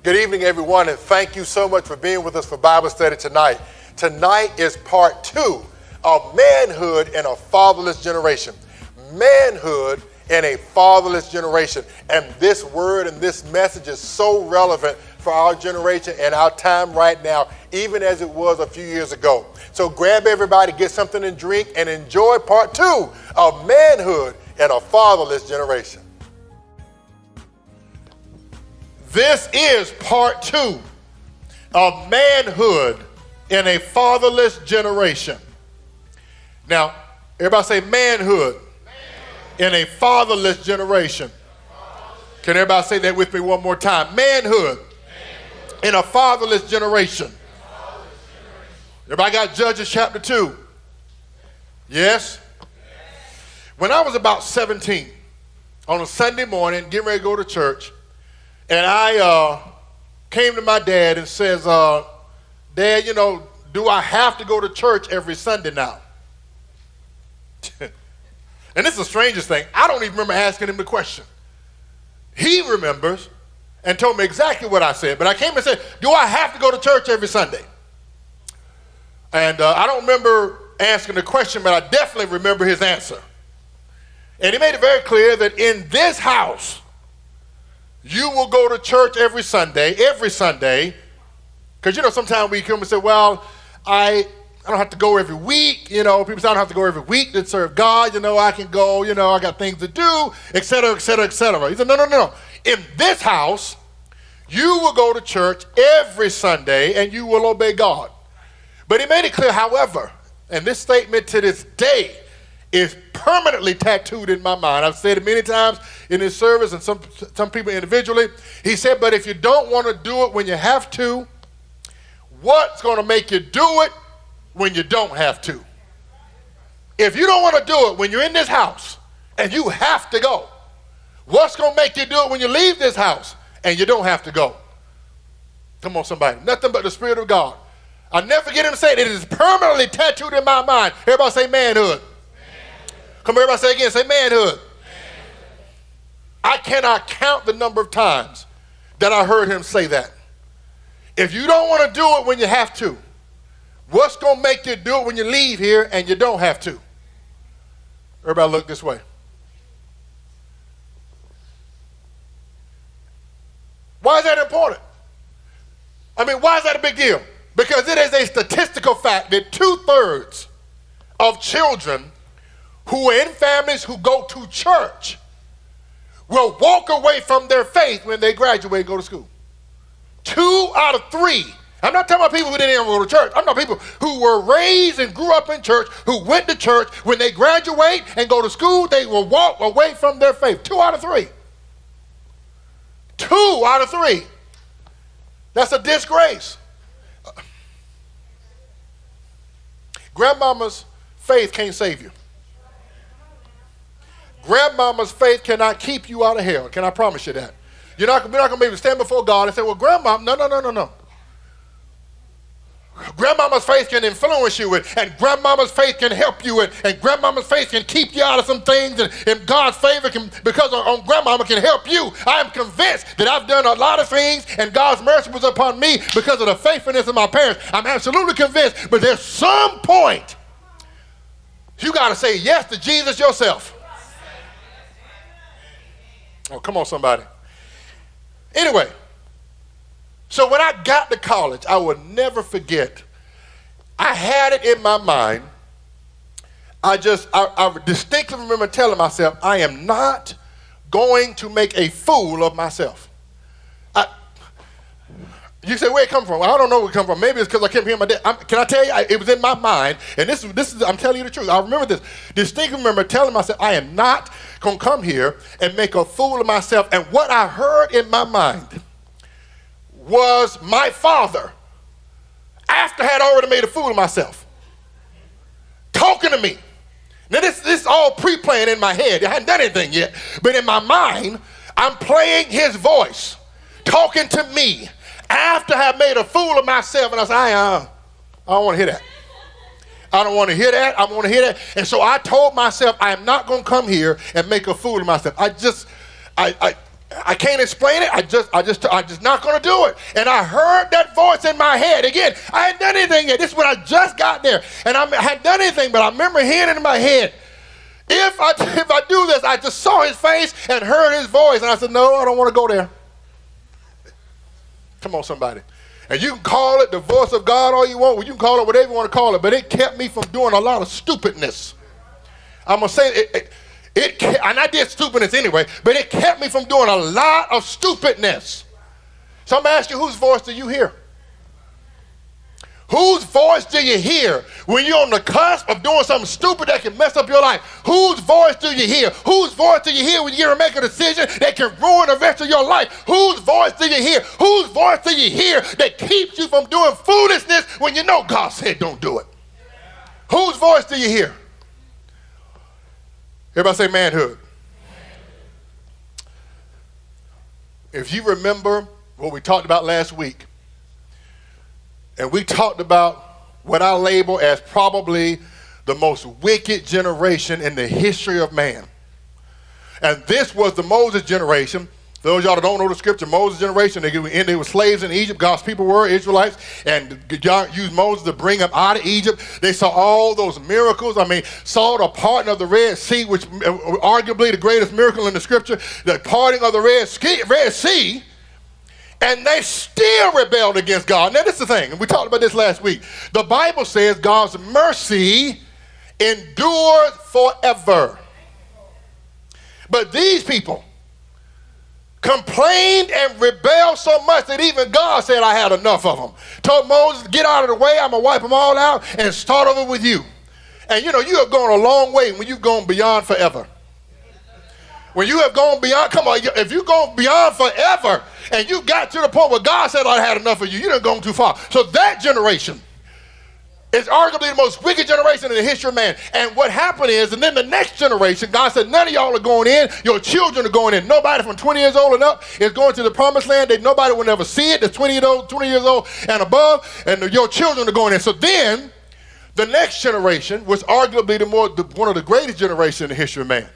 Good evening, everyone, and thank you so much for being with us for Bible study tonight. Tonight is part 2 of Manhood in a Fatherless Generation. Manhood in a Fatherless Generation. And this word and this message is so relevant for our generation and our time right now, even as it was a few years ago. So grab everybody, get something to drink, and enjoy part 2 of Manhood in a Fatherless Generation. This is part 2 of Manhood in a Fatherless Generation. Now, everybody say manhood in a fatherless generation. Can everybody say that with me one more time? Manhood in a fatherless generation. Everybody got Judges chapter 2? Yes? When I was about 17, on a Sunday morning, getting ready to go to church, and I came to my dad and says, Dad, do I have to go to church every Sunday now? And this is the strangest thing. I don't even remember asking him the question. He remembers and told me exactly what I said. But I came and said, do I have to go to church every Sunday? And I don't remember asking the question, but I definitely remember his answer. And he made it very clear that in this house, you will go to church every Sunday. Because, sometimes we come and say, well, I don't have to go every week. People say I don't have to go every week to serve God. I can go, I got things to do, et cetera, et cetera, et cetera. He said, no. In this house, you will go to church every Sunday and you will obey God. But he made it clear, however, and this statement to this day is permanently tattooed in my mind. I've said it many times in this service and some people individually. He said, but if you don't want to do it when you have to, what's going to make you do it when you don't have to? If you don't want to do it when you're in this house and you have to go, what's going to make you do it when you leave this house and you don't have to go? Come on, somebody. Nothing but the Spirit of God. I'll never forget him saying it is permanently tattooed in my mind. Everybody say manhood. Come on, everybody say it again. Say manhood. I cannot count the number of times that I heard him say that. If you don't want to do it when you have to, what's going to make you do it when you leave here and you don't have to? Everybody look this way. Why is that important? Why is that a big deal? Because it is a statistical fact that 2/3 of children who are in families who go to church will walk away from their faith when they graduate and go to school. 2 out of 3. I'm not talking about people who didn't ever go to church. I'm talking about people who were raised and grew up in church, who went to church. When they graduate and go to school, they will walk away from their faith. 2 out of 3. 2 out of 3. That's a disgrace. Grandmama's faith can't save you. Grandmama's faith cannot keep you out of hell. Can I promise you that? We're not going to be able to stand before God and say, well, Grandma, no. Grandmama's faith can influence you, and grandmama's faith can help you, and grandmama's faith can keep you out of some things, and God's favor can, because on grandmama can help you. I am convinced that I've done a lot of things, and God's mercy was upon me because of the faithfulness of my parents. I'm absolutely convinced, but there's some point you got to say yes to Jesus yourself. Oh, come on, somebody. Anyway, so when I got to college, I will never forget, I had it in my mind. I distinctly remember telling myself, I am not going to make a fool of myself. You say, where it come from? Well, I don't know where it come from. Maybe it's because I kept hearing my dad. Can I tell you, it was in my mind, and this is, I'm telling you the truth. I remember this. Distinctly remember telling myself, I am not going to come here and make a fool of myself. And what I heard in my mind was my father, after I had already made a fool of myself, talking to me. Now this is all pre-planned in my head. I hadn't done anything yet. But in my mind, I'm playing his voice, talking to me, after I had made a fool of myself. And I said, I don't want to hear that. I don't want to hear that. I want to hear that. And so I told myself, I am not going to come here and make a fool of myself. I can't explain it. I'm just not going to do it. And I heard that voice in my head. Again, I hadn't done anything yet. This is when I just got there. And I hadn't done anything, but I remember hearing it in my head. If I do this, I just saw his face and heard his voice. And I said, no, I don't want to go there. Come on, somebody. And you can call it the voice of God all you want. Well, you can call it whatever you want to call it. But it kept me from doing a lot of stupidness. I'm going to say it, and I did stupidness anyway, but it kept me from doing a lot of stupidness. So I'm asking you, whose voice do you hear? Whose voice do you hear when you're on the cusp of doing something stupid that can mess up your life? Whose voice do you hear? Whose voice do you hear when you're going to make a decision that can ruin the rest of your life? Whose voice do you hear? Whose voice do you hear that keeps you from doing foolishness when you know God said don't do it? Whose voice do you hear? Everybody say manhood. If you remember what we talked about last week, and we talked about what I label as probably the most wicked generation in the history of man. And this was the Moses generation. Those of y'all that don't know the scripture, Moses' generation, they were slaves in Egypt. God's people were Israelites, and God used Moses to bring them out of Egypt. They saw all those miracles. Saw the parting of the Red Sea, which arguably the greatest miracle in the scripture, the parting of the Red Sea. And they still rebelled against God. Now, this is the thing, and we talked about this last week. The Bible says God's mercy endures forever. But these people complained and rebelled so much that even God said, I had enough of them. Told Moses, get out of the way. I'm going to wipe them all out and start over with you. And you have gone a long way when you've gone beyond forever. When you have gone beyond, come on, if you've gone beyond forever and you got to the point where God said, I had enough of you, you done gone too far. So that generation is arguably the most wicked generation in the history of man. And what happened is, and then the next generation, God said, none of y'all are going in. Your children are going in. Nobody from 20 years old and up is going to the promised land. Nobody will never see it. That's 20 years old and above, and your children are going in. So then the next generation was arguably one of the greatest generations in the history of man.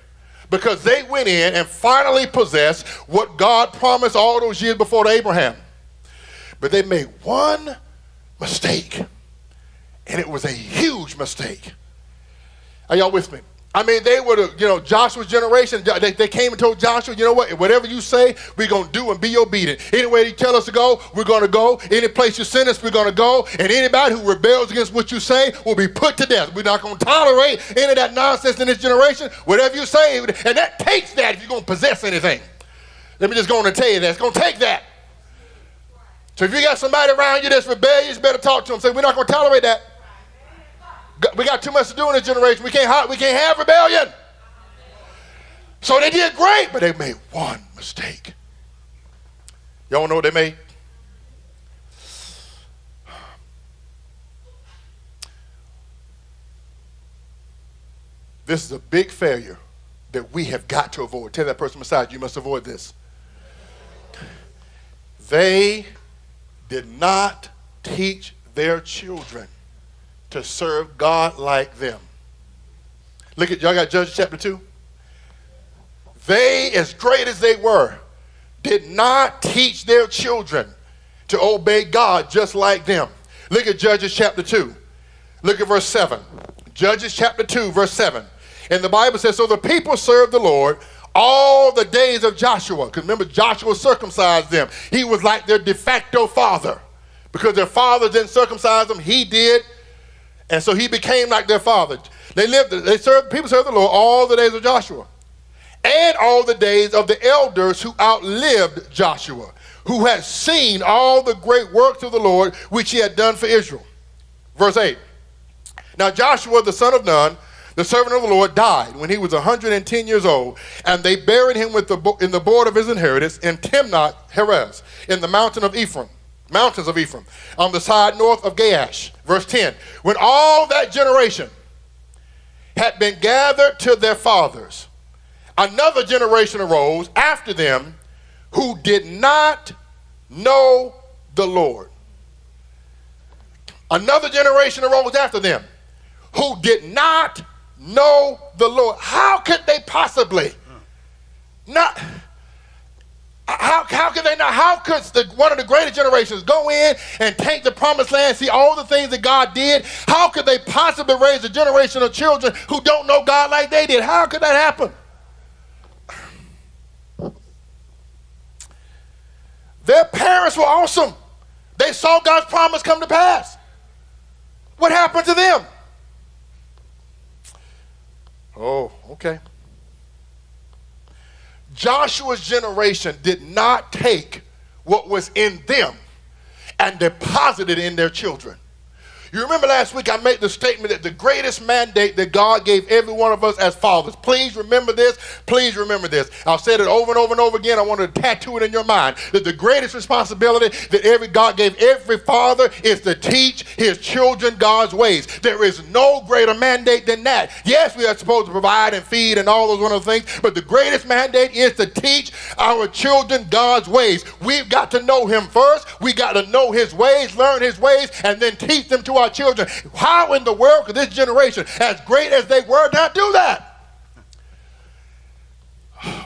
Because they went in and finally possessed what God promised all those years before to Abraham. But they made one mistake, and it was a huge mistake. Are y'all with me? They were Joshua's generation. They came and told Joshua, you know what, whatever you say, we're going to do and be obedient. Anywhere you tell us to go, we're going to go. Any place you send us, we're going to go. And anybody who rebels against what you say will be put to death. We're not going to tolerate any of that nonsense in this generation. Whatever you say, and that takes that if you're going to possess anything. Let me just go on and tell you that. It's going to take that. So if you got somebody around you that's rebellious, you better talk to them. Say, we're not going to tolerate that. We got too much to do in this generation. We can't have rebellion. So they did great, but they made one mistake. Y'all know what they made? This is a big failure that we have got to avoid. Tell that person beside you, you must avoid this. They did not teach their children to serve God like them. Look at, y'all got Judges chapter 2? They, as great as they were, did not teach their children to obey God just like them. Look at Judges chapter 2. Look at verse 7. Judges chapter 2, verse 7. And the Bible says, so the people served the Lord all the days of Joshua. Because remember, Joshua circumcised them. He was like their de facto father. Because their father didn't circumcise them, he did. And so he became like their father. People served the Lord all the days of Joshua. And all the days of the elders who outlived Joshua, who had seen all the great works of the Lord, which he had done for Israel. Verse 8. Now Joshua, the son of Nun, the servant of the Lord, died when he was 110 years old, and they buried him in the board of his inheritance in Timnath Heres, in the mountains of Ephraim, on the side north of Gaash. Verse 10. When all that generation had been gathered to their fathers, another generation arose after them who did not know the Lord. Another generation arose after them who did not know the Lord. How could they possibly not? How could they not? How could one of the greatest generations go in and take the promised land, see all the things that God did? How could they possibly raise a generation of children who don't know God like they did? How could that happen? Their parents were awesome. They saw God's promise come to pass. What happened to them? Oh, okay. Joshua's generation did not take what was in them and deposit it in their children. You remember last week I made the statement that the greatest mandate that God gave every one of us as fathers. Please remember this. Please remember this. I'll say it over and over and over again. I want to tattoo it in your mind that the greatest responsibility that God gave every father is to teach his children God's ways. There is no greater mandate than that. Yes, we are supposed to provide and feed and all those wonderful things, but the greatest mandate is to teach our children God's ways. We've got to know him first. We got to know his ways, learn his ways, and then teach them to our children. How in the world could this generation, as great as they were, not do that?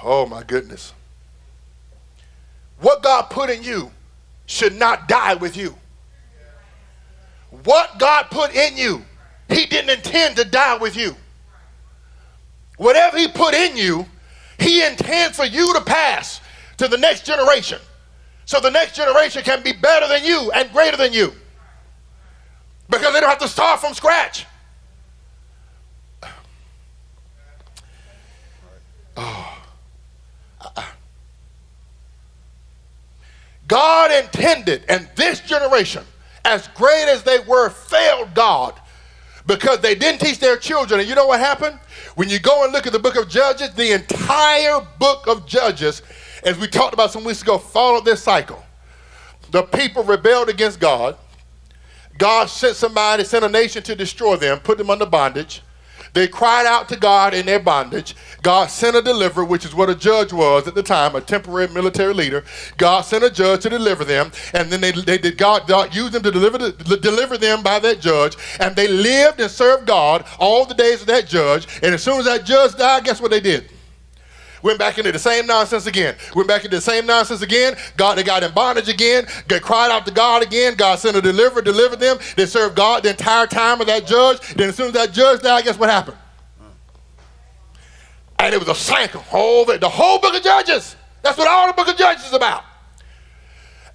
Oh my goodness. What God put in you should not die with you. What God put in you, he didn't intend to die with you. Whatever he put in you, he intends for you to pass to the next generation, so the next generation can be better than you and greater than you. Because they don't have to start from scratch. God intended, and this generation, as great as they were, failed God because they didn't teach their children. And you know what happened? When you go and look at the book of Judges, the entire book of Judges, as we talked about some weeks ago, followed this cycle. The people rebelled against God. God sent a nation to destroy them, put them under bondage. They cried out to God in their bondage. God sent a deliverer, which is what a judge was at the time, a temporary military leader. God sent a judge to deliver them, and then God used them to deliver them by that judge, and they lived and served God all the days of that judge, and as soon as that judge died, guess what they did? Went back into the same nonsense again. They got in bondage again. They cried out to God again. God sent a deliverer, delivered them. They served God the entire time of that judge. Then as soon as that judge died, guess what happened? And it was a cycle. The whole book of Judges. That's what all the book of Judges is about.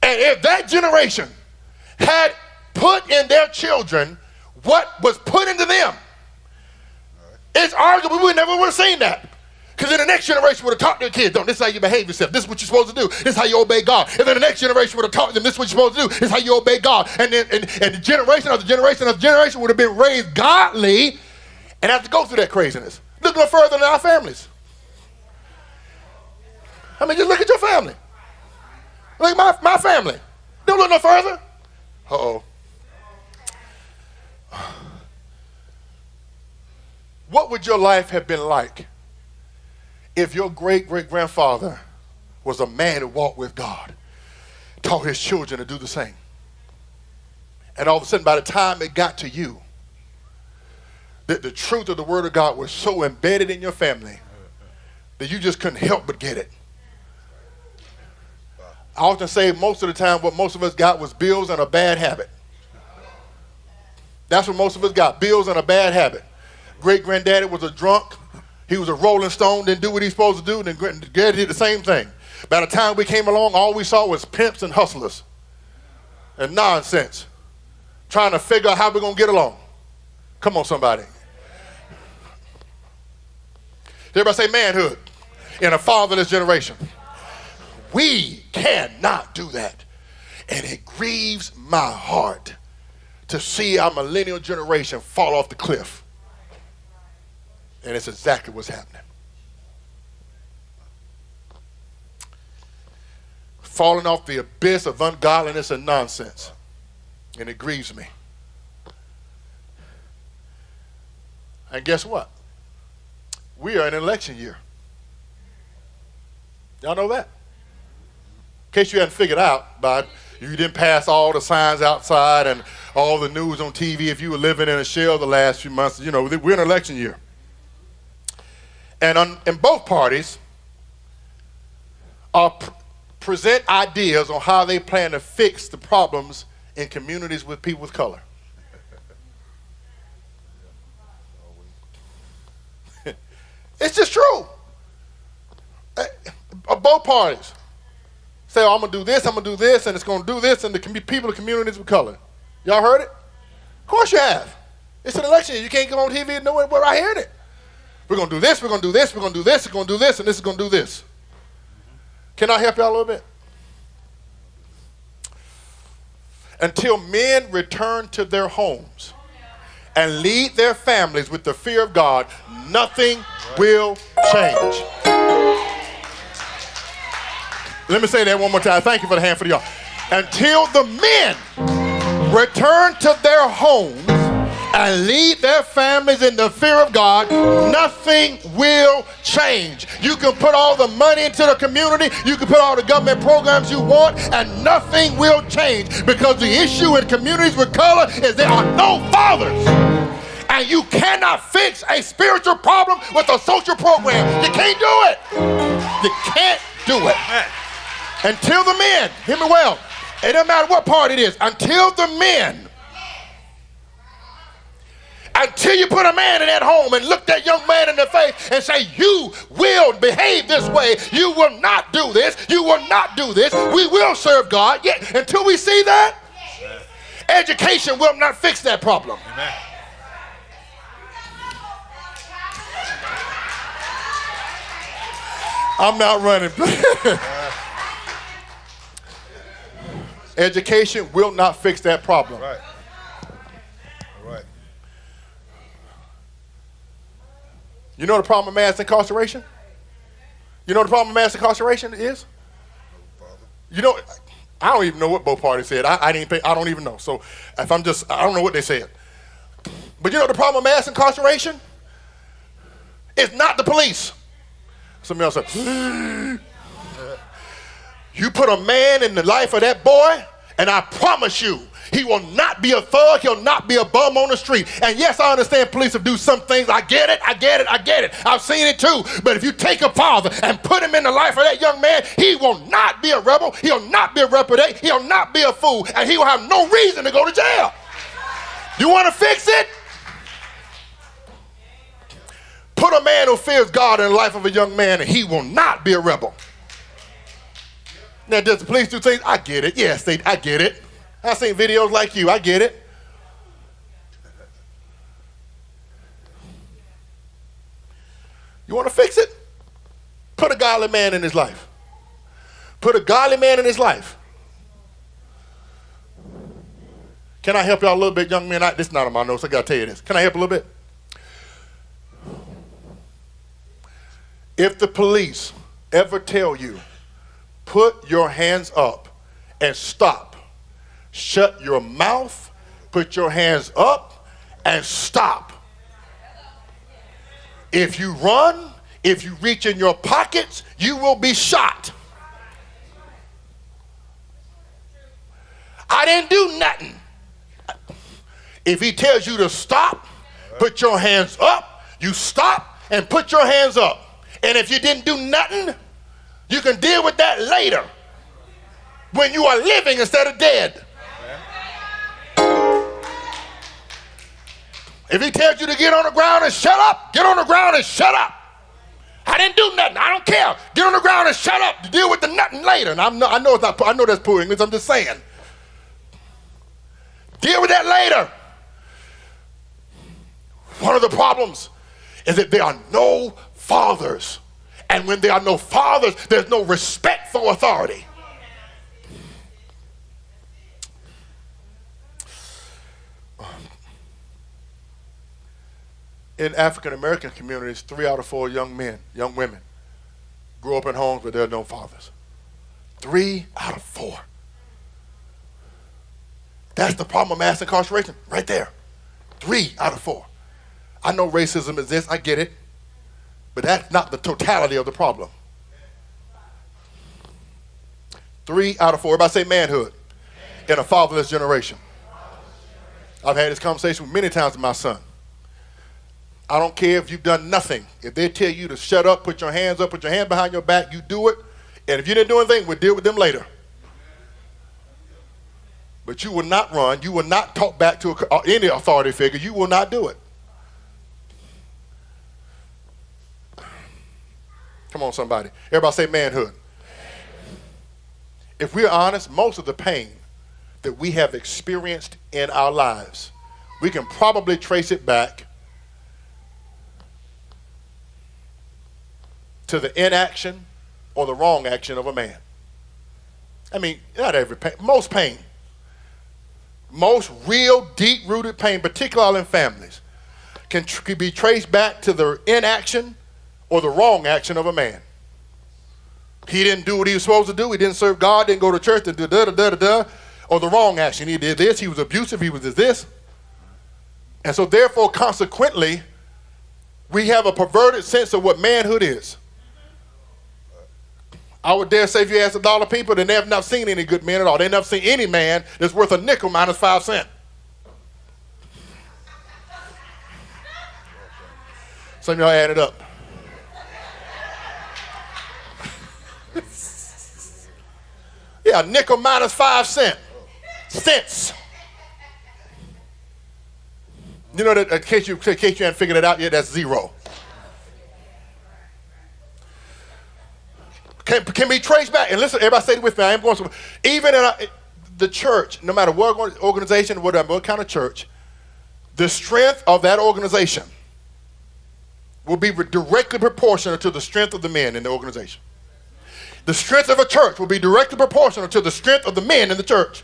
And if that generation had put in their children what was put into them, it's arguable we never would have seen that. Because then the next generation would have taught their kids, this is how you behave yourself. This is what you're supposed to do. This is how you obey God. And then the next generation would have taught them, this is what you're supposed to do. This is how you obey God. And then and the generation after generation after generation would have been raised godly and have to go through that craziness. Look no further than our families. I mean, just look at your family. Look at my family. Don't look no further. Uh-oh. What would your life have been like if your great-great-grandfather was a man who walked with God, taught his children to do the same? And all of a sudden, by the time it got to you, that the truth of the word of God was so embedded in your family that you just couldn't help but get it. I often say most of the time what most of us got was bills and a bad habit. That's what most of us got, bills and a bad habit. Great-granddaddy was a drunk. He was a rolling stone, didn't do what he was supposed to do, and then Granddaddy did the same thing. By the time we came along, all we saw was pimps and hustlers and nonsense, trying to figure out how we're going to get along. Come on, somebody. Everybody say manhood in a fatherless generation. We cannot do that. And it grieves my heart to see our millennial generation fall off the cliff. And it's exactly what's happening. Falling off the abyss of ungodliness and nonsense. And it grieves me. And guess what? We are in an election year. Y'all know that? In case you hadn't figured out, but you didn't pass all the signs outside and all the news on TV. If you were living in a shell the last few months, we're in an election year. And in both parties are present ideas on how they plan to fix the problems in communities with people of color. It's just true. Both parties say, oh, I'm going to do this, I'm going to do this, and it's going to do this, and the people of communities of color. Y'all heard it? Of course you have. It's an election year. You can't go on TV and know it. We're right hearing it. We're going to do this, we're going to do this, we're going to do this, we're going to do this, and this is going to do this. Can I help y'all a little bit? Until men return to their homes and lead their families with the fear of God, nothing will change. Let me say that one more time. Thank you for the hand for y'all. Until the men return to their homes and lead their families in the fear of God, nothing will change. You can put all the money into the community, you can put all the government programs you want, and nothing will change, because the issue in communities with color is there are no fathers. And you cannot fix a spiritual problem with a social program. You can't do it. You can't do it. Until the men, hear me well, it doesn't matter what part it is, until the men, until you put a man in that home and look that young man in the face and say, you will behave this way, you will not do this, you will not do this, we will serve God. Yet, until we see that, education will not fix that problem. Amen. I'm not running. Education will not fix that problem. Right. Right. You know the problem with mass incarceration? You know the problem with mass incarceration is? You know, I don't even know what both parties said. I don't even know. So if I don't know what they said. But you know the problem with mass incarceration? It's not the police. Somebody else said, you put a man in the life of that boy, and I promise you, he will not be a thug, he'll not be a bum on the street. And yes, I understand police will do some things. I get it. I've seen it too. But if you take a father and put him in the life of that young man, he will not be a rebel, he'll not be a reprobate, he'll not be a fool, and he will have no reason to go to jail. You want to fix it? Put a man who fears God in the life of a young man, and he will not be a rebel. Now, does the police do things? I get it. Yes, I get it. I've seen videos like you. I get it. You want to fix it? Put a godly man in his life. Put a godly man in his life. Can I help y'all a little bit, young men? This is not on my notes. I got to tell you this. Can I help a little bit? If the police ever tell you, put your hands up and stop, shut your mouth, put your hands up and stop. If you run, if you reach in your pockets, you will be shot. I didn't do nothing. If he tells you to stop, put your hands up, you stop and put your hands up. And if you didn't do nothing, you can deal with that later when you are living instead of dead. If he tells you to get on the ground and shut up, get on the ground and shut up. I didn't do nothing. I don't care. Get on the ground and shut up to deal with the nothing later. And I know that's poor English. I'm just saying. Deal with that later. One of the problems is that there are no fathers. And when there are no fathers, there's no respect for authority. In African American communities, 3 out of 4 young women, grew up in homes where there are no fathers. 3 out of 4. That's the problem of mass incarceration, right there. 3 out of 4. I know racism exists, I get it. But that's not the totality of the problem. 3 out of 4. Everybody say manhood in a fatherless generation. I've had this conversation many times with my son. I don't care if you've done nothing. If they tell you to shut up, put your hands up, put your hand behind your back, you do it. And if you didn't do anything, we'll deal with them later. But you will not run. You will not talk back to any authority figure. You will not do it. Come on, somebody. everybody say manhood. If we're honest, most of the pain that we have experienced in our lives, we can probably trace it back to the inaction or the wrong action of a man. I mean, not every pain, most pain. Most real deep-rooted pain, particularly in families, can be traced back to the inaction or the wrong action of a man. He didn't do what he was supposed to do. He didn't serve God, didn't go to church, and or the wrong action. He did this, he was abusive, he was this. And so therefore, consequently, we have a perverted sense of what manhood is. I would dare say if you ask a lot of people, they have not seen any good men at all. They've never seen any man that's worth a nickel minus 5 cents. Some of y'all add it up. Yeah, nickel minus 5 cents. You know that in case you haven't figured it out yet, that's zero. Can be traced back. And listen, everybody say it with me. I am going to. Even in the church, no matter what organization, what kind of church, the strength of that organization will be directly proportional to the strength of the men in the organization. The strength of a church will be directly proportional to the strength of the men in the church.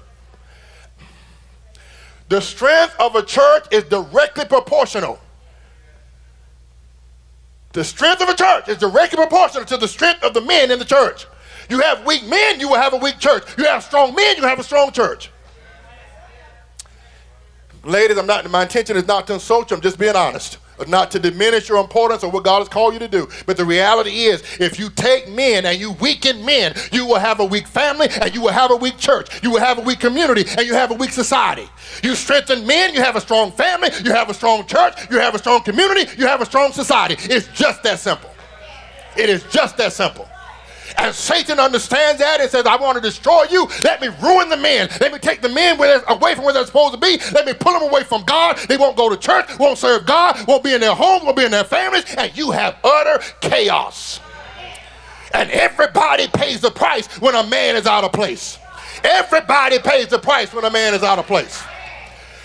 The strength of a church is directly proportional. The strength of a church is directly proportional to the strength of the men in the church. You have weak men, you will have a weak church. You have strong men, you have a strong church. Ladies, my intention is not to insult you, I'm just being honest. Not to diminish your importance or what God has called you to do. But the reality is, if you take men and you weaken men, you will have a weak family and you will have a weak church. You will have a weak community and you have a weak society. You strengthen men, you have a strong family, you have a strong church, you have a strong community, you have a strong society. It's just that simple. It is just that simple. And Satan understands that and says, I want to destroy you. Let me ruin the men. Let me take the men away from where they're supposed to be. Let me pull them away from God. They won't go to church, won't serve God, won't be in their homes, won't be in their families, and you have utter chaos. And everybody pays the price when a man is out of place. Everybody pays the price when a man is out of place.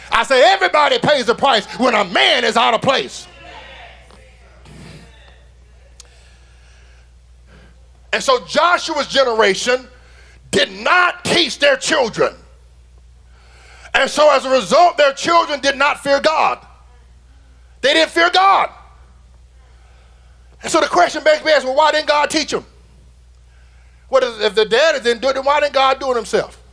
I say everybody pays the price when a man is out of place. And so Joshua's generation did not teach their children. And so as a result, their children did not fear God. They didn't fear God. And so the question begs to be asked, well, why didn't God teach them? If the daddy didn't do it, then why didn't God do it himself?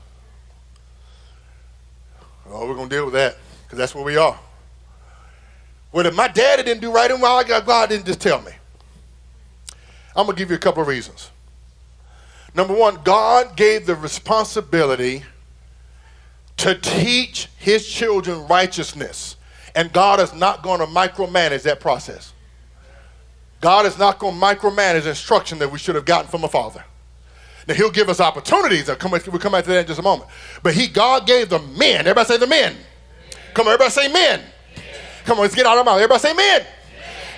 Oh, we're going to deal with that because that's where we are. Well, if my daddy didn't do right, then why God didn't just tell me? I'm going to give you a couple of reasons. Number one, God gave the responsibility to teach his children righteousness. And God is not going to micromanage that process. God is not going to micromanage instruction that we should have gotten from a father. Now, he'll give us opportunities. We'll come back to that in just a moment. But God gave the men. Everybody say the men. Come on, everybody say men. Come on, let's get out of our mouth. Everybody say men.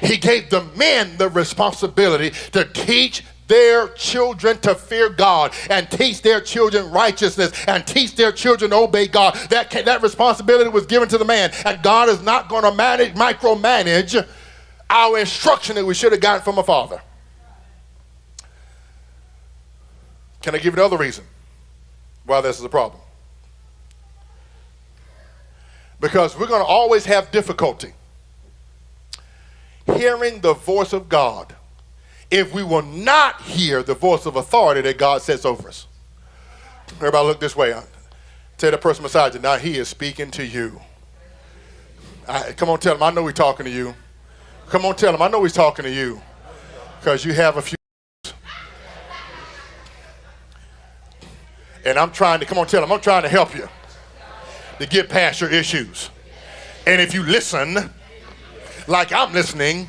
He gave the men the responsibility to teach their children to fear God and teach their children righteousness and teach their children to obey God. That responsibility was given to the man. And God is not going to micromanage our instruction that we should have gotten from a father. Can I give you another reason why this is a problem? Because we're going to always have difficulty hearing the voice of God if we will not hear the voice of authority that God sets over us. Everybody look this way. Tell the person beside you, now he is speaking to you. Come on, tell him, I know he's talking to you. Come on, tell him, I know he's talking to you. Because you have a few. And I'm trying to, come on, tell him, I'm trying to help you to get past your issues. And if you listen like I'm listening,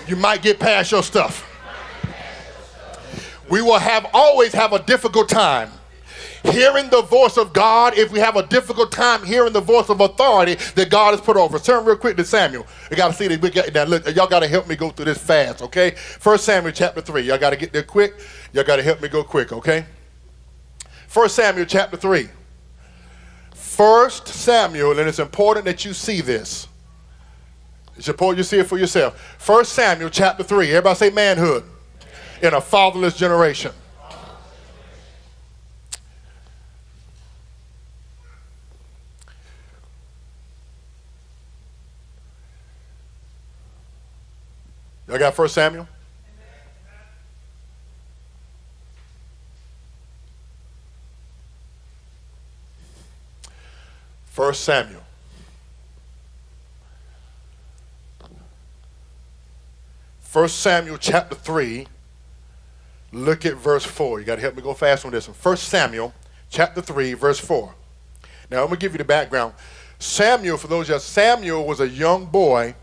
you might get past your stuff. We will always have a difficult time hearing the voice of God if we have a difficult time hearing the voice of authority that God has put over. Turn real quick to Samuel. You got to see that. Now look, y'all got to help me go through this fast, okay? 1 Samuel chapter 3. Y'all got to get there quick. Y'all got to help me go quick, okay? 1 Samuel chapter 3. 1 Samuel, and it's important that you see this. It's important you see it for yourself. 1 Samuel chapter 3. Everybody say manhood in a fatherless generation. Y'all got 1 Samuel? 1 Samuel. First Samuel chapter 3. Look at verse 4. You got to help me go fast on this one. 1 Samuel chapter 3, verse 4. Now, I'm going to give you the background. Samuel, for those of you, Samuel was a young boy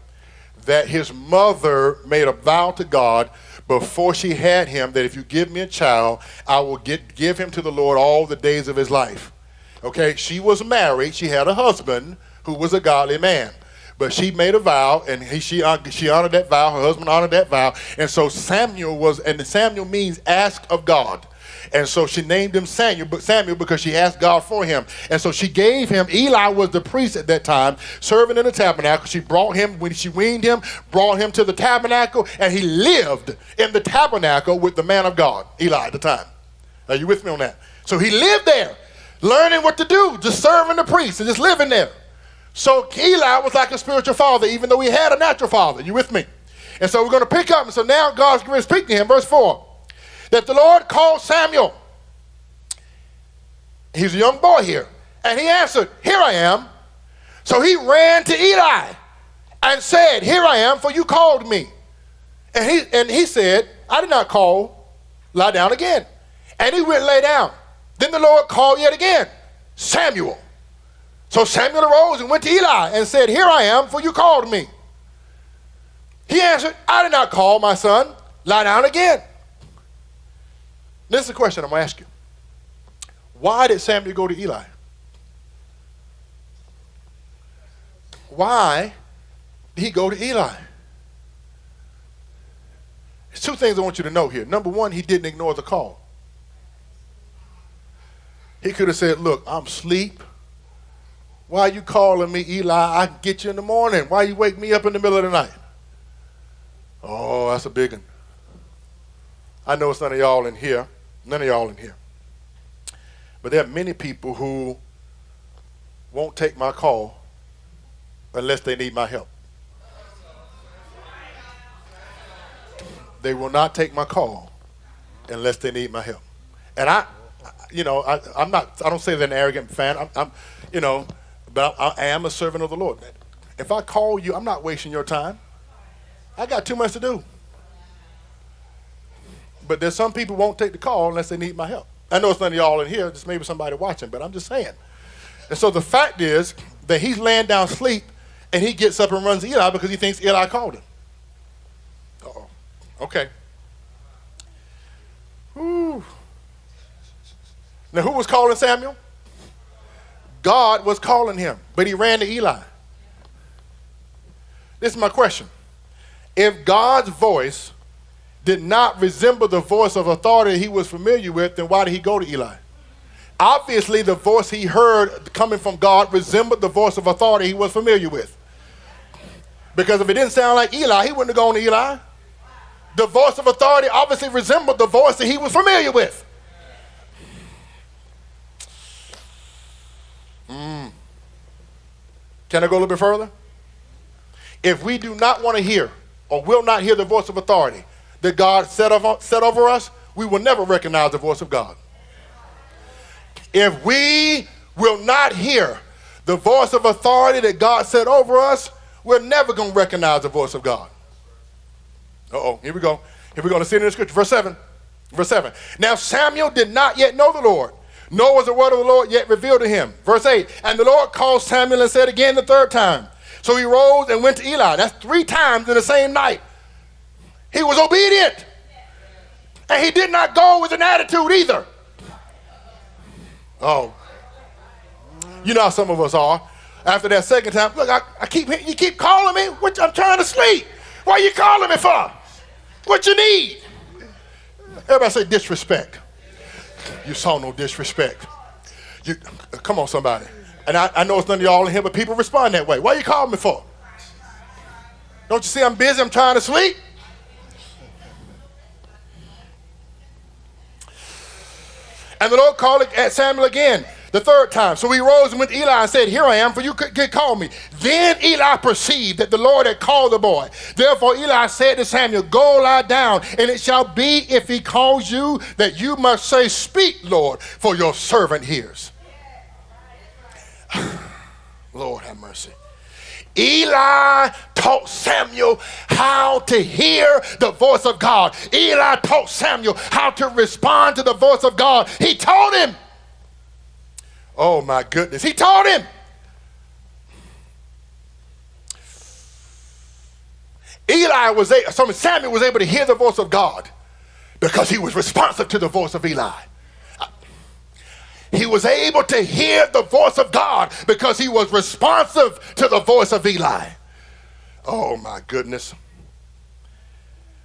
that his mother made a vow to God before she had him that if you give me a child, I will give him to the Lord all the days of his life. Okay, she was married. She had a husband who was a godly man. But she made a vow, and she honored that vow. Her husband honored that vow. And so Samuel Samuel means ask of God. And so she named him Samuel because she asked God for him. And so she gave him, Eli was the priest at that time, serving in the tabernacle. She brought him, when she weaned him, brought him to the tabernacle, and he lived in the tabernacle with the man of God, Eli at the time. Are you with me on that? So he lived there, learning what to do, just serving the priest and just living there. So Eli was like a spiritual father, even though he had a natural father. You with me? And so we're going to pick up. And so now God's going to speak to him. Verse 4. That the Lord called Samuel. He's a young boy here. And he answered, here I am. So he ran to Eli and said, here I am, for you called me. And he said, I did not call, lie down again. And he went and lay down. Then the Lord called yet again, Samuel. So Samuel arose and went to Eli and said, here I am, for you called me. He answered, I did not call, my son, lie down again. This is the question I'm going to ask you. Why did Samuel go to Eli? Why did he go to Eli? There's two things I want you to know here. Number one, he didn't ignore the call. He could have said, look, I'm asleep. Why are you calling me, Eli? I can get you in the morning. Why you wake me up in the middle of the night? Oh, that's a big one. I know it's none of y'all in here. None of y'all in here. But there are many people who won't take my call unless they need my help. They will not take my call unless they need my help. And I don't say that an arrogant fan. But I am a servant of the Lord. If I call you, I'm not wasting your time. I got too much to do. But there's some people who won't take the call unless they need my help. I know it's none of y'all in here, just maybe somebody watching, but I'm just saying. And so the fact is that he's laying down asleep, and he gets up and runs to Eli because he thinks Eli called him. Uh-oh. Okay. Whew. Now, who was calling Samuel? God was calling him, but he ran to Eli. This is my question. If God's voice did not resemble the voice of authority he was familiar with, then why did he go to Eli? Obviously, the voice he heard coming from God resembled the voice of authority he was familiar with. Because if it didn't sound like Eli, he wouldn't have gone to Eli. The voice of authority obviously resembled the voice that he was familiar with. Can I go a little bit further? If we do not want to hear or will not hear the voice of authority that God set over us, we will never recognize the voice of God. If we will not hear the voice of authority that God set over us, we're never going to recognize the voice of God. Here we go. Here we go. Let's see it in the scripture. Verse 7. Verse 7. Now Samuel did not yet know the Lord, nor was the word of the Lord yet revealed to him. Verse 8. And the Lord called Samuel and said again the third time. So he rose and went to Eli. That's 3 times in the same night. He was obedient. And he did not go with an attitude either. Oh. You know how some of us are. After that second time, look, you keep calling me? I'm trying to sleep. What are you calling me for? What you need? Everybody say disrespect. You saw no disrespect. Come on, somebody. And I know it's none of y'all in here, but people respond that way. What are you calling me for? Don't you see I'm busy? I'm trying to sleep. And the Lord called at Samuel again the third time. So he rose and went to Eli and said, here I am, for you could call me. Then Eli perceived that the Lord had called the boy. Therefore Eli said to Samuel, go lie down, and it shall be, if he calls you, that you must say, speak, Lord, for your servant hears. Lord have mercy. Eli taught Samuel how to hear the voice of God. Eli taught Samuel how to respond to the voice of God. He taught him. Oh my goodness. He taught him. Samuel was able to hear the voice of God because he was responsive to the voice of Eli. He was able to hear the voice of God because he was responsive to the voice of Eli. Oh my goodness.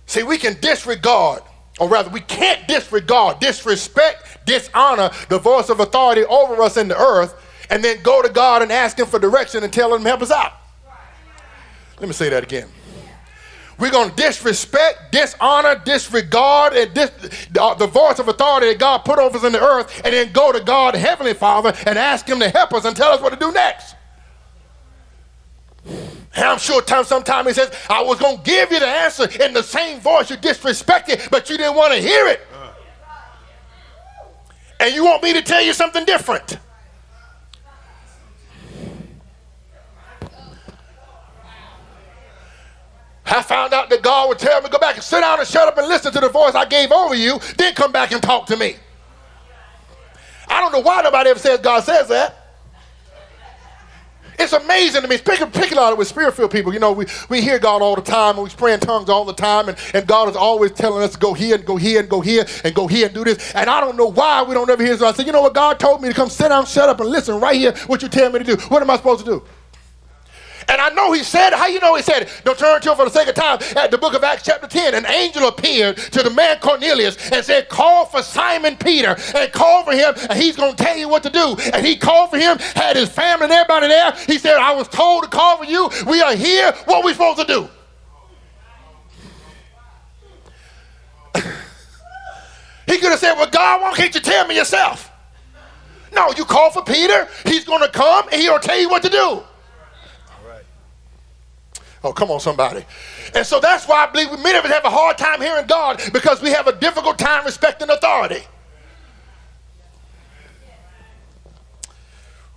See, we can disregard, or rather we can't disregard, disrespect, dishonor the voice of authority over us in the earth and then go to God and ask him for direction and tell him to help us out. Let me say that again. We're going to disrespect, dishonor, disregard the voice of authority that God put over us in the earth and then go to God, Heavenly Father, and ask him to help us and tell us what to do next. And I'm sure sometimes he says, I was going to give you the answer in the same voice you disrespected, but you didn't want to hear it. And you want me to tell you something different. I found out that God would tell me, go back and sit down and shut up and listen to the voice I gave over you, then come back and talk to me. I don't know why nobody ever says God says that. It's amazing to me, particularly with spirit-filled people. You know, we hear God all the time, and we pray in tongues all the time, and God is always telling us to go here and go here and go here and go here and do this. And I don't know why we don't ever hear. So I said, you know what? God told me to come sit down, shut up, and listen right here what you tell me to do. What am I supposed to do? And I know he said, how you know he said it? Don't turn to it for the sake of time. At the book of Acts chapter 10, an angel appeared to the man Cornelius and said, call for Simon Peter and call for him and he's going to tell you what to do. And he called for him, had his family and everybody there. He said, I was told to call for you. We are here. What are we supposed to do? He could have said, well, God, why can't you tell me yourself? No, you call for Peter. He's going to come and he'll tell you what to do. Oh, come on, somebody. And so that's why I believe many of us have a hard time hearing God, because we have a difficult time respecting authority.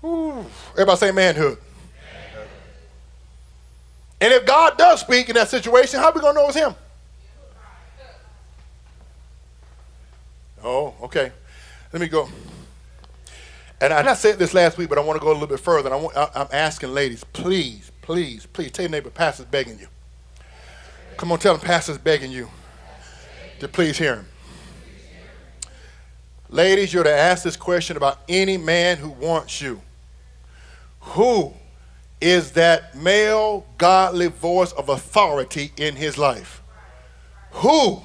Ooh. Everybody say manhood. And if God does speak in that situation, how are we going to know it's him? Oh, okay. Let me go. And I said this last week, but I want to go a little bit further. And I'm asking ladies, please, tell your neighbor, pastor's begging you. Come on, tell him pastor's begging you to please hear him. Ladies, you're to ask this question about any man who wants you. Who is that male, godly voice of authority in his life? Who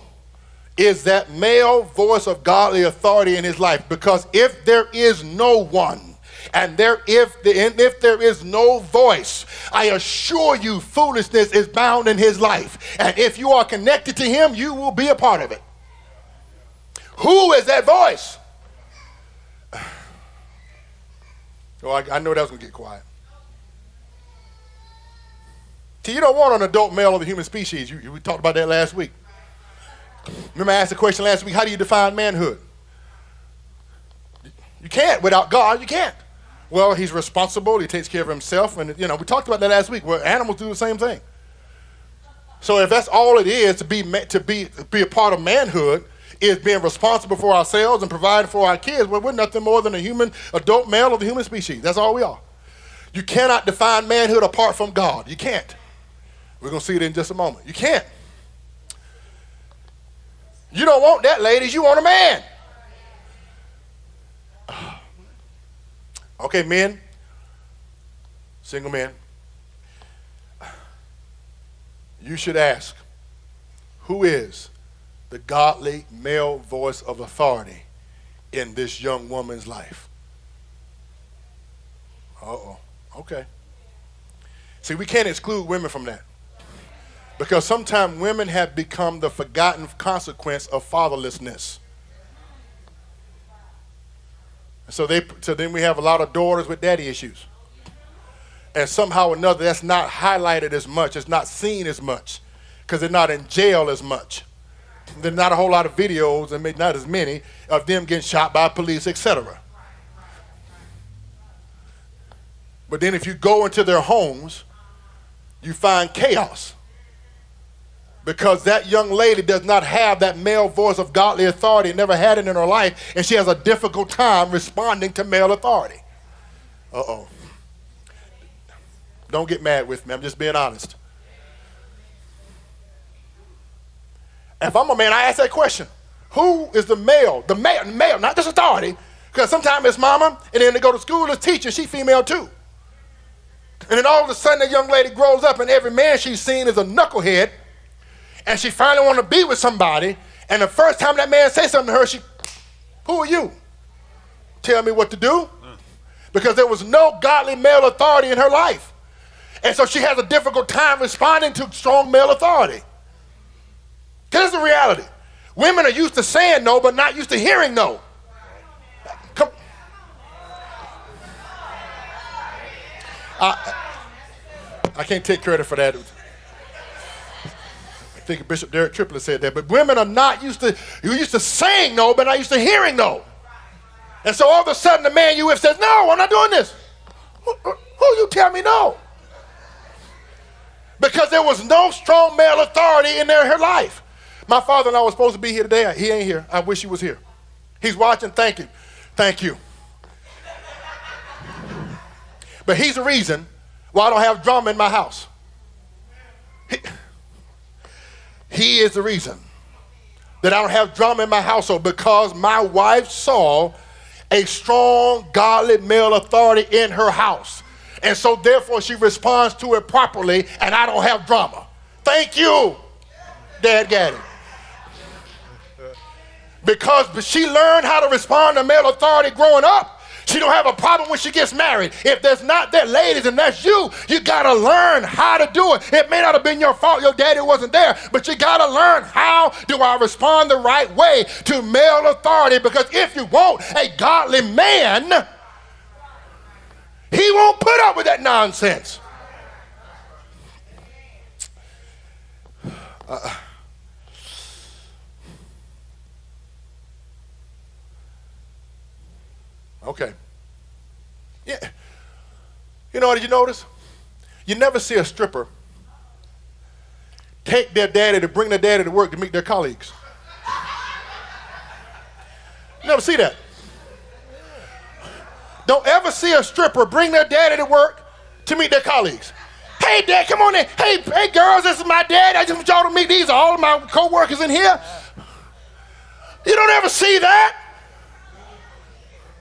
is that male voice of godly authority in his life? Because if there is no one, and if there is no voice, I assure you foolishness is bound in his life. And if you are connected to him, you will be a part of it. Who is that voice? Oh, I know that was going to get quiet. See, you don't want an adult male of the human species. We talked about that last week. Remember I asked the question last week, how do you define manhood? You can't. Without God, you can't. Well, he's responsible. He takes care of himself. And, we talked about that last week, where animals do the same thing. So if that's all it is to be a part of manhood, is being responsible for ourselves and providing for our kids, well, we're nothing more than a human, adult male of the human species. That's all we are. You cannot define manhood apart from God. You can't. We're going to see it in just a moment. You can't. You don't want that, ladies. You want a man. Okay, men, single men, you should ask, who is the godly male voice of authority in this young woman's life? Uh-oh. Okay. See, we can't exclude women from that, because sometimes women have become the forgotten consequence of fatherlessness. So then we have a lot of daughters with daddy issues. And somehow or another, that's not highlighted as much. It's not seen as much because they're not in jail as much. There's not a whole lot of videos, and maybe not as many, of them getting shot by police, etc. But then if you go into their homes, you find chaos, because that young lady does not have that male voice of godly authority, never had it in her life, and she has a difficult time responding to male authority. Uh-oh. Don't get mad with me. I'm just being honest. If I'm a man, I ask that question. Who is the male? The male, not just authority, because sometimes it's mama, and then they go to school as teacher, she female too. And then all of a sudden, that young lady grows up, and every man she's seen is a knucklehead, and she finally want to be with somebody, and the first time that man says something to her, who are you? Tell me what to do? Because there was no godly male authority in her life. And so she has a difficult time responding to strong male authority. Here's the reality. Women are used to saying no, but not used to hearing no. Come. I can't take credit for that. I think Bishop Derek Triplett said that. But women are not used to saying no, but not used to hearing no. And so all of a sudden the man you with says, no, I'm not doing this. Who you tell me no? Because there was no strong male authority in her life. My father-in-law was supposed to be here today. He ain't here. I wish he was here. He's watching. Thank you. Thank you. But he's the reason why I don't have drama in my house. He is the reason that I don't have drama in my household, because my wife saw a strong, godly male authority in her house. And so therefore she responds to it properly, and I don't have drama. Thank you, Dad Gaddy. Because she learned how to respond to male authority growing up, she don't have a problem when she gets married. If there's not that, ladies, and that's you gotta learn how to do it. It may not have been your fault, your daddy wasn't there, but you gotta learn, how do I respond the right way to male authority? Because if you want a godly man, he won't put up with that nonsense. Okay. Yeah. You know what, did you notice? You never see a stripper take their daddy to bring their daddy to work to meet their colleagues. You never see that. Don't ever see a stripper bring their daddy to work to meet their colleagues. Hey, Dad, come on in. Hey, girls, this is my dad. I just want y'all to meet. These are all of my co-workers in here. You don't ever see that.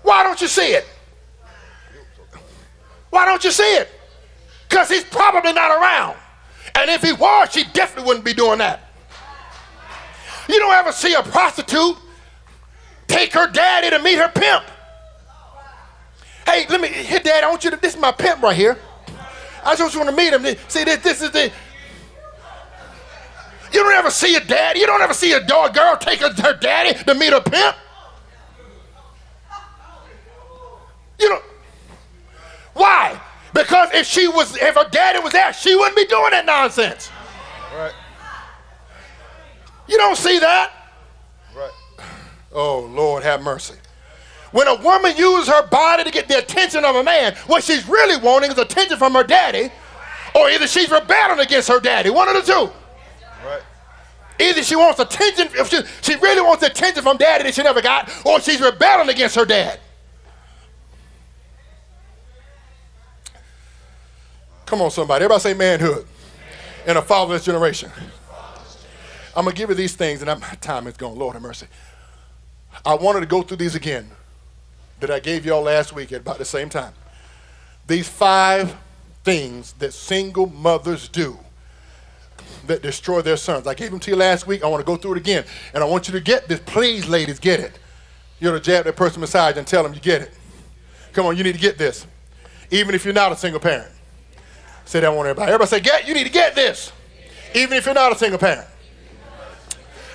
Why don't you see it? Why don't you see it? Because he's probably not around. And if he was, she definitely wouldn't be doing that. You don't ever see a prostitute take her daddy to meet her pimp. Hey, here, Dad, I want you to, this is my pimp right here. I just want to meet him. See, this is the, you don't ever see a dad, you don't ever see a girl take her daddy to meet her pimp. You know, why? Because if her daddy was there, she wouldn't be doing that nonsense. Right. You don't see that. Right. Oh, Lord, have mercy. When a woman uses her body to get the attention of a man, what she's really wanting is attention from her daddy, or either she's rebelling against her daddy, one of the two. Right. Either she wants attention, if she really wants attention from daddy that she never got, or she's rebelling against her dad. Come on, somebody. Everybody say manhood in a fatherless generation. I'm going to give you these things, and my time is gone. Lord have mercy. I wanted to go through these again that I gave y'all last week at about the same time. These 5 things that single mothers do that destroy their sons. I gave them to you last week. I want to go through it again. And I want you to get this. Please, ladies, get it. You know, jab that person beside you and tell them you get it. Come on, you need to get this. Even if you're not a single parent. Say that one, everybody. Everybody say, you need to get this. Even if you're not a single parent.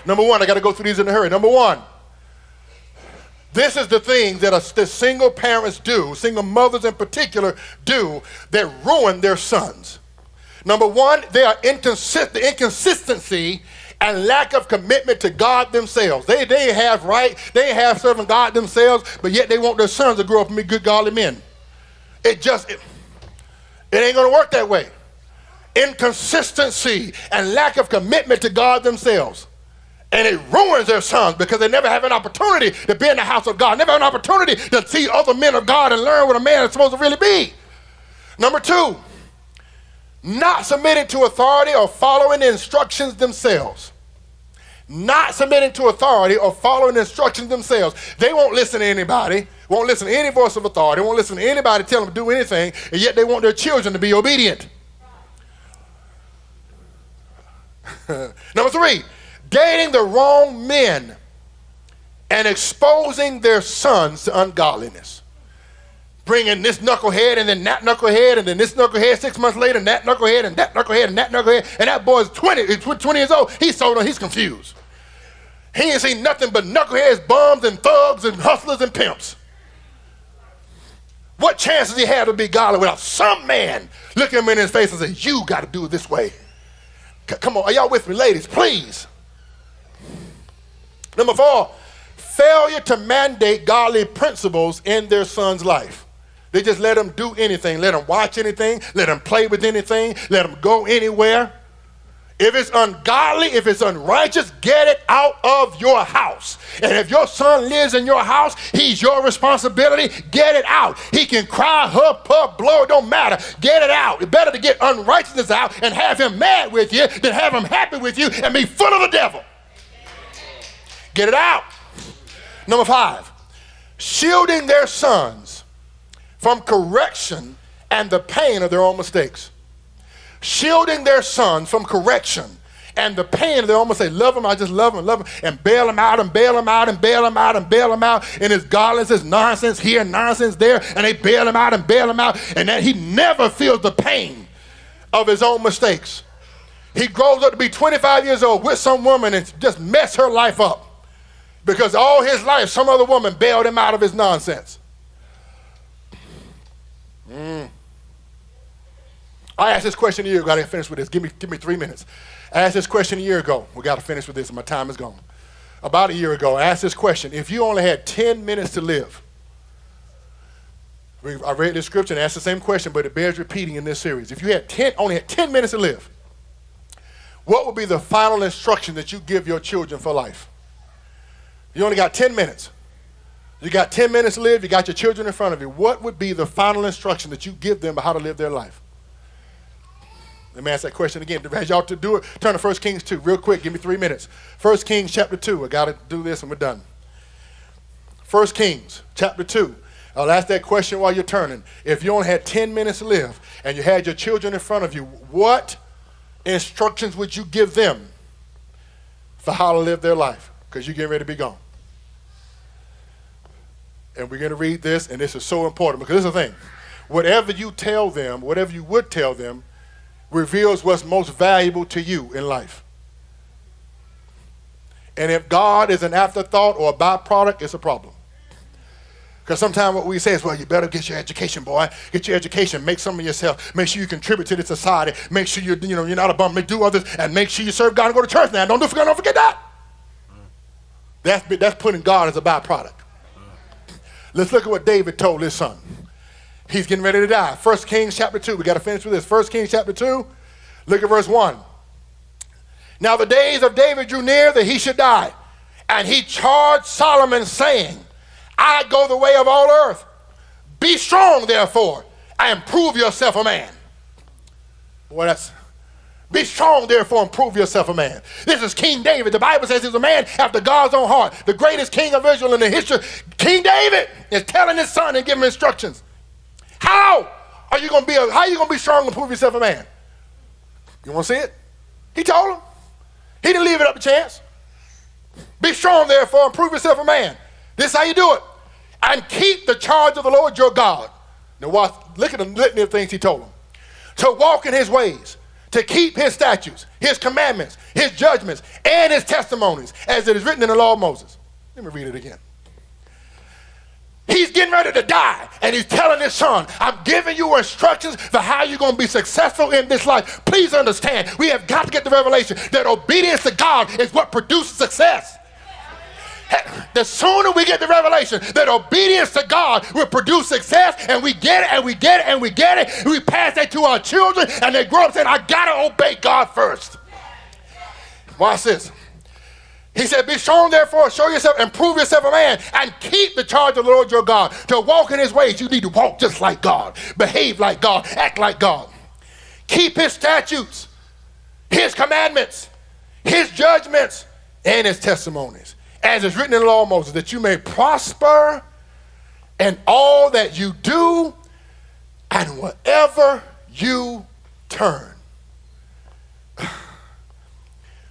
Number 1, I got to go through these in a hurry. Number 1, this is the things that single parents do, single mothers in particular do, that ruin their sons. Number 1, they are inconsistency and lack of commitment to God themselves. They have serving God themselves, but yet they want their sons to grow up and be good, godly men. It ain't going to work that way. Inconsistency and lack of commitment to God themselves. And it ruins their sons because they never have an opportunity to be in the house of God, never have an opportunity to see other men of God and learn what a man is supposed to really be. Number 2, not submitting to authority or following the instructions themselves. Not submitting to authority or following the instructions themselves. They won't listen to anybody, won't listen to any voice of authority, won't listen to anybody tell them to do anything, and yet they want their children to be obedient. Number 3, dating the wrong men and exposing their sons to ungodliness. Bringing this knucklehead and then that knucklehead and then this knucklehead 6 months later and that knucklehead and that knucklehead and that knucklehead. And that boy's 20 years old. He's confused. He ain't seen nothing but knuckleheads, bums, and thugs and hustlers and pimps. What chance does he have to be godly without some man looking him in his face and say, you got to do it this way? Come on, are y'all with me, ladies? Please. Number 4, failure to mandate godly principles in their son's life. They just let them do anything, let them watch anything, let them play with anything, let them go anywhere. If it's ungodly, if it's unrighteous, get it out of your house. And if your son lives in your house, he's your responsibility. Get it out. He can cry, huff, blow, it don't matter. Get it out. It's better to get unrighteousness out and have him mad with you than have him happy with you and be full of the devil. Get it out. Number 5, shielding their sons from correction and the pain of their own mistakes. Shielding their sons from correction and the pain of their own mistakes. Love them, I just love them, and bail them out and bail them out and bail them out and bail them out. And his godliness is nonsense here, nonsense there, and they bail him out and bail him out. And that he never feels the pain of his own mistakes. He grows up to be 25 years old with some woman and just mess her life up. Because all his life, some other woman bailed him out of his nonsense. I asked this question a year ago. I didn't finish with this. Give me 3 minutes. I asked this question a year ago. We got to finish with this, and my time is gone. About a year ago, I asked this question. If you only had 10 minutes to live, I read this scripture and asked the same question, but it bears repeating in this series. If you only had 10 minutes to live, what would be the final instruction that you give your children for life? You only got 10 minutes. You got 10 minutes to live. You got your children in front of you. What would be the final instruction that you give them about how to live their life? Let me ask that question again. As y'all to do it, turn to 1 Kings 2 real quick. Give me 3 minutes. 1 Kings chapter 2. I got to do this and we're done. 1 Kings chapter 2. I'll ask that question while you're turning. If you only had 10 minutes to live and you had your children in front of you, what instructions would you give them for how to live their life? Because you're getting ready to be gone. And we're going to read this, and this is so important because this is the thing. Whatever you tell them, whatever you would tell them, reveals what's most valuable to you in life. And if God is an afterthought or a byproduct, it's a problem. Because sometimes what we say is, well, you better get your education, boy. Get your education. Make some of yourself. Make sure you contribute to the society. Make sure you're not a bum. Do others, and make sure you serve God and go to church now. Don't forget that. That's putting God as a byproduct. Let's look at what David told his son. He's getting ready to die. 1 Kings chapter 2. We got to finish with this. 1 Kings chapter 2. Look at verse 1. Now the days of David drew near that he should die. And he charged Solomon, saying, I go the way of all earth. Be strong, therefore, and prove yourself a man. Boy, Be strong, therefore, and prove yourself a man. This is King David. The Bible says he's a man after God's own heart. The greatest king of Israel in the history. King David is telling his son and giving him instructions. How are you going to be strong and prove yourself a man? You want to see it? He told him. He didn't leave it up to chance. Be strong, therefore, and prove yourself a man. This is how you do it. And keep the charge of the Lord your God. Now watch, look at the litany of things he told him. To walk in his ways, to keep his statutes, his commandments, his judgments, and his testimonies, as it is written in the law of Moses. Let me read it again. He's getting ready to die, and he's telling his son, I'm giving you instructions for how you're going to be successful in this life. Please understand, we have got to get the revelation that obedience to God is what produces success. The sooner we get the revelation that obedience to God will produce success, and we get it, and we get it, and we get it, and we pass that to our children, and they grow up saying, I got to obey God first. Watch this. He said, be strong, therefore, show yourself and prove yourself a man, and keep the charge of the Lord your God. To walk in his ways, you need to walk just like God, behave like God, act like God. Keep his statutes, his commandments, his judgments, and his testimonies, as is written in the law of Moses, that you may prosper in all that you do and wherever you turn.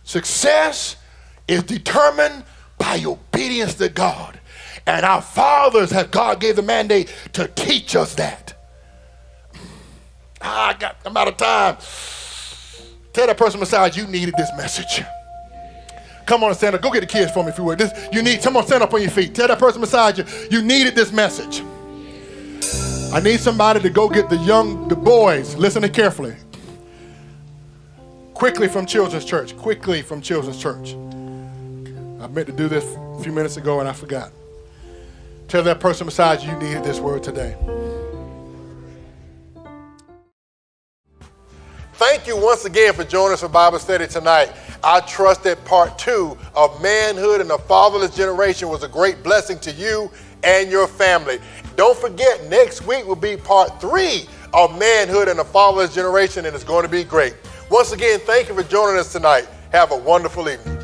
Success is determined by obedience to God. And our fathers God gave the mandate to teach us that. I'm out of time. Tell that person beside you needed this message. Come on and stand up. Go get the kids for me if you would. Come on, stand up on your feet. Tell that person beside you, you needed this message. I need somebody to go get the boys. Listen carefully. Quickly from Children's Church. Quickly from Children's Church. I meant to do this a few minutes ago and I forgot. Tell that person beside you, you needed this word today. Thank you once again for joining us for Bible study tonight. I trust that part 2 of Manhood and the Fatherless Generation was a great blessing to you and your family. Don't forget, next week will be part 3 of Manhood and the Fatherless Generation, and it's going to be great. Once again, thank you for joining us tonight. Have a wonderful evening.